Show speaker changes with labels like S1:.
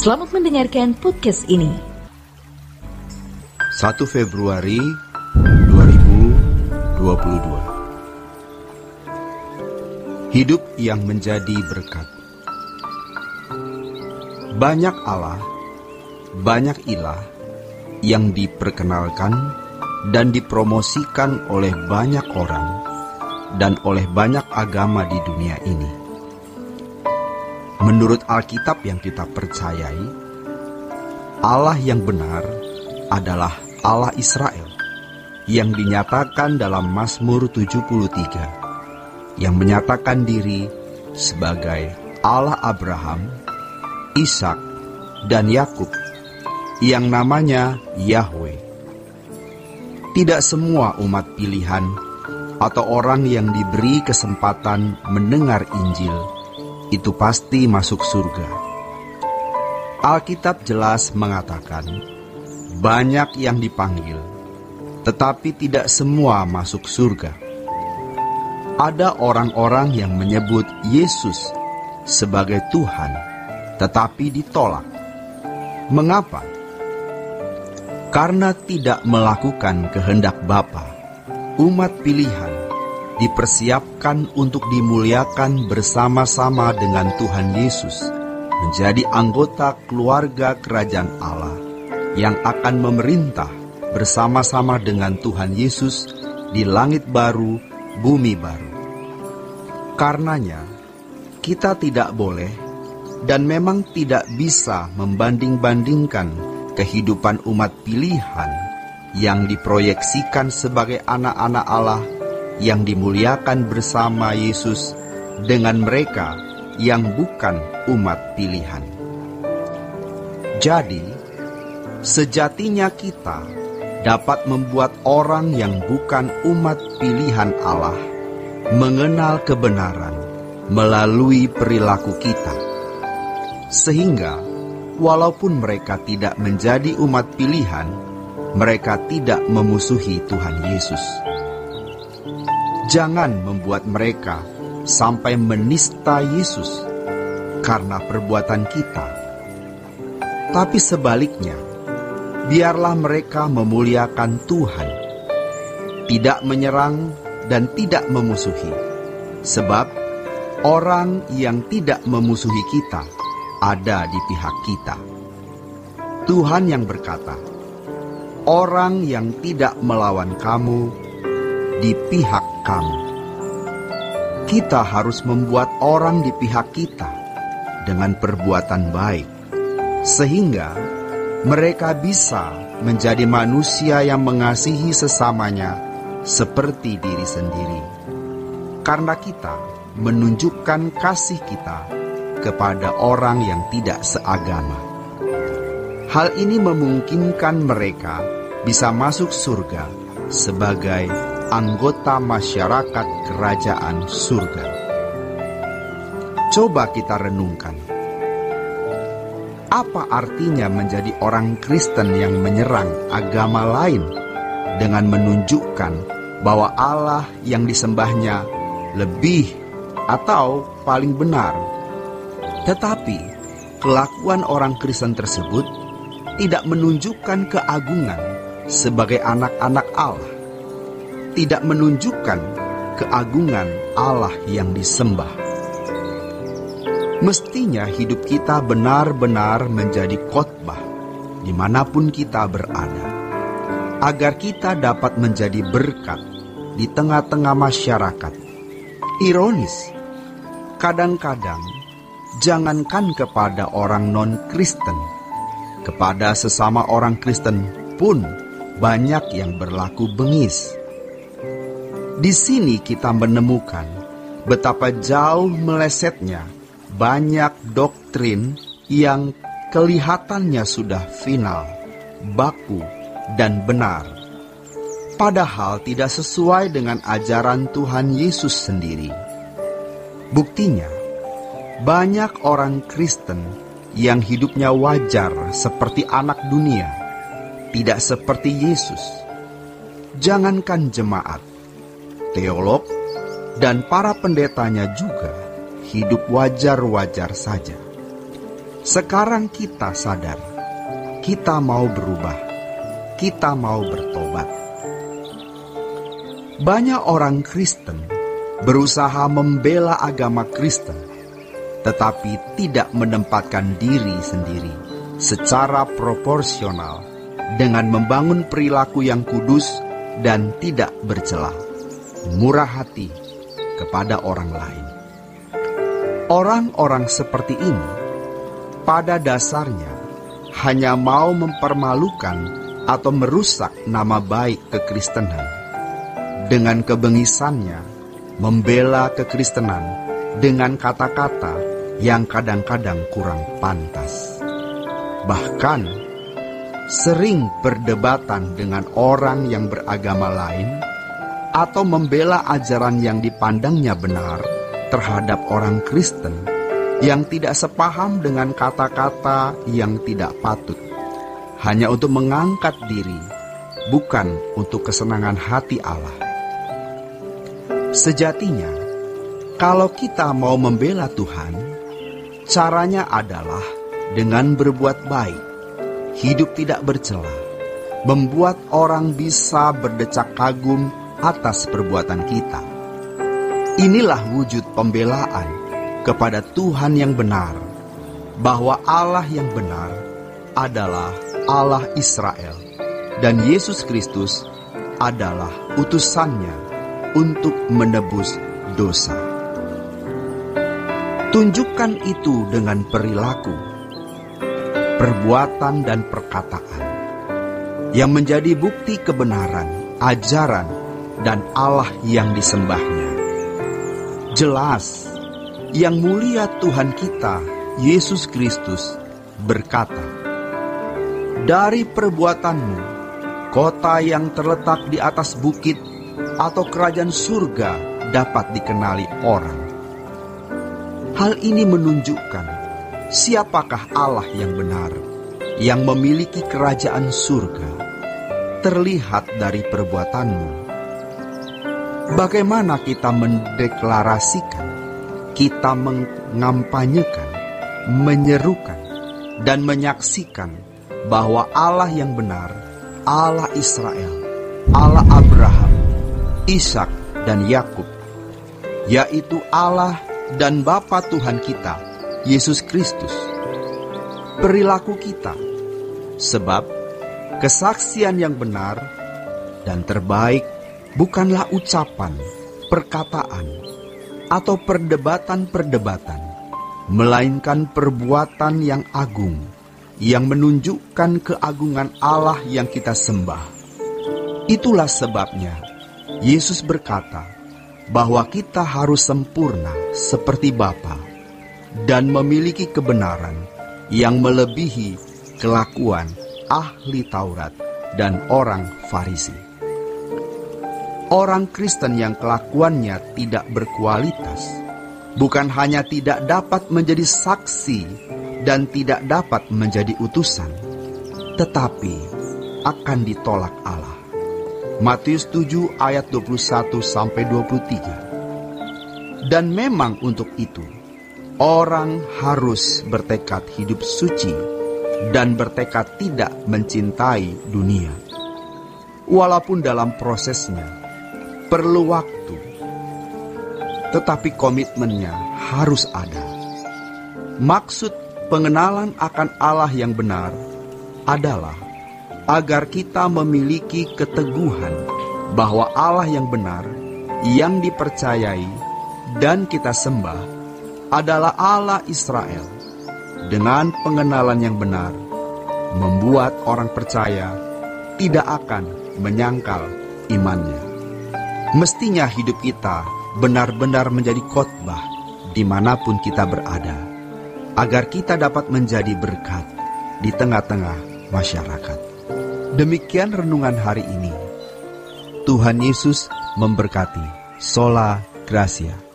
S1: Selamat mendengarkan podcast ini.
S2: 1 Februari 2022. Hidup yang menjadi berkat. Banyak Allah, banyak ilah yang diperkenalkan dan dipromosikan oleh banyak orang dan oleh banyak agama di dunia ini. Menurut Alkitab yang kita percayai, Allah yang benar adalah Allah Israel yang dinyatakan dalam Mazmur 73, yang menyatakan diri sebagai Allah Abraham, Ishak, dan Yakub, yang namanya Yahweh. Tidak semua umat pilihan atau orang yang diberi kesempatan mendengar Injil itu pasti masuk surga. Alkitab jelas mengatakan, banyak yang dipanggil, tetapi tidak semua masuk surga. Ada orang-orang yang menyebut Yesus sebagai Tuhan, tetapi ditolak. Mengapa? Karena tidak melakukan kehendak Bapa. Umat pilihan dipersiapkan untuk dimuliakan bersama-sama dengan Tuhan Yesus, menjadi anggota keluarga kerajaan Allah yang akan memerintah bersama-sama dengan Tuhan Yesus di langit baru, bumi baru. Karenanya, kita tidak boleh dan memang tidak bisa membanding-bandingkan kehidupan umat pilihan yang diproyeksikan sebagai anak-anak Allah yang dimuliakan bersama Yesus dengan mereka yang bukan umat pilihan. Jadi, sejatinya kita dapat membuat orang yang bukan umat pilihan Allah mengenal kebenaran melalui perilaku kita. Sehingga, walaupun mereka tidak menjadi umat pilihan, mereka tidak memusuhi Tuhan Yesus. Jangan membuat mereka sampai menista Yesus karena perbuatan kita. Tapi sebaliknya, biarlah mereka memuliakan Tuhan, tidak menyerang dan tidak memusuhi. Sebab orang yang tidak memusuhi kita ada di pihak kita. Tuhan yang berkata, orang yang tidak melawan kamu di pihak kamu. Kita harus membuat orang di pihak kita dengan perbuatan baik, sehingga mereka bisa menjadi manusia yang mengasihi sesamanya seperti diri sendiri. Karena kita menunjukkan kasih kita kepada orang yang tidak seagama. Hal ini memungkinkan mereka bisa masuk surga sebagai anggota masyarakat kerajaan surga. Coba kita renungkan. Apa artinya menjadi orang Kristen yang menyerang agama lain dengan menunjukkan bahwa Allah yang disembahnya lebih atau paling benar? Tetapi kelakuan orang Kristen tersebut tidak menunjukkan keagungan sebagai anak-anak Allah, tidak menunjukkan keagungan Allah yang disembah. Mestinya hidup kita benar-benar menjadi khotbah dimanapun kita berada, agar kita dapat menjadi berkat di tengah-tengah masyarakat. Ironis, kadang-kadang jangankan kepada orang non-Kristen, kepada sesama orang Kristen pun banyak yang berlaku bengis. Di sini kita menemukan betapa jauh melesetnya banyak doktrin yang kelihatannya sudah final, baku, dan benar, padahal tidak sesuai dengan ajaran Tuhan Yesus sendiri. Buktinya, banyak orang Kristen yang hidupnya wajar seperti anak dunia, tidak seperti Yesus. Jangankan jemaat, teolog, dan para pendetanya juga hidup wajar-wajar saja. Sekarang kita sadar, kita mau berubah, kita mau bertobat. Banyak orang Kristen berusaha membela agama Kristen, tetapi tidak menempatkan diri sendiri secara proporsional dengan membangun perilaku yang kudus dan tidak bercela, murah hati kepada orang lain. Orang-orang seperti ini pada dasarnya hanya mau mempermalukan atau merusak nama baik kekristenan. Dengan kebengisannya membela kekristenan dengan kata-kata yang kadang-kadang kurang pantas. Bahkan sering berdebatan dengan orang yang beragama lain atau membela ajaran yang dipandangnya benar terhadap orang Kristen yang tidak sepaham dengan kata-kata yang tidak patut, hanya untuk mengangkat diri, bukan untuk kesenangan hati Allah. Sejatinya, kalau kita mau membela Tuhan, caranya adalah dengan berbuat baik, hidup tidak bercela, membuat orang bisa berdecak kagum atas perbuatan kita. Inilah wujud pembelaan kepada Tuhan yang benar, bahwa Allah yang benar adalah Allah Israel, dan Yesus Kristus adalah utusannya untuk menebus dosa. Tunjukkan itu dengan perilaku, perbuatan dan perkataan yang menjadi bukti kebenaran, ajaran, dan Allah yang disembahnya. Jelas, yang mulia Tuhan kita, Yesus Kristus, berkata, "Dari perbuatanmu, kota yang terletak di atas bukit atau kerajaan surga dapat dikenali orang." Hal ini menunjukkan siapakah Allah yang benar, yang memiliki kerajaan surga, terlihat dari perbuatanmu. Bagaimana kita mendeklarasikan, kita mengampanyekan, menyerukan, dan menyaksikan bahwa Allah yang benar, Allah Israel, Allah Abraham, Ishak, dan Yakub, yaitu Allah dan Bapa Tuhan kita, Yesus Kristus. Perilaku kita, sebab kesaksian yang benar dan terbaik bukanlah ucapan, perkataan, atau perdebatan-perdebatan, melainkan perbuatan yang agung, yang menunjukkan keagungan Allah yang kita sembah. Itulah sebabnya Yesus berkata bahwa kita harus sempurna seperti Bapa dan memiliki kebenaran yang melebihi kelakuan ahli Taurat dan orang Farisi. Orang Kristen yang kelakuannya tidak berkualitas bukan hanya tidak dapat menjadi saksi dan tidak dapat menjadi utusan, tetapi akan ditolak Allah. Matius 7 ayat 21-23. Dan memang untuk itu, orang harus bertekad hidup suci dan bertekad tidak mencintai dunia. Walaupun dalam prosesnya perlu waktu, tetapi komitmennya harus ada. Maksud pengenalan akan Allah yang benar adalah agar kita memiliki keteguhan bahwa Allah yang benar, yang dipercayai dan kita sembah adalah Allah Israel. Dengan pengenalan yang benar, membuat orang percaya tidak akan menyangkal imannya. Mestinya hidup kita benar-benar menjadi khotbah dimanapun kita berada, agar kita dapat menjadi berkat di tengah-tengah masyarakat. Demikian renungan hari ini. Tuhan Yesus memberkati. Sola Gracia.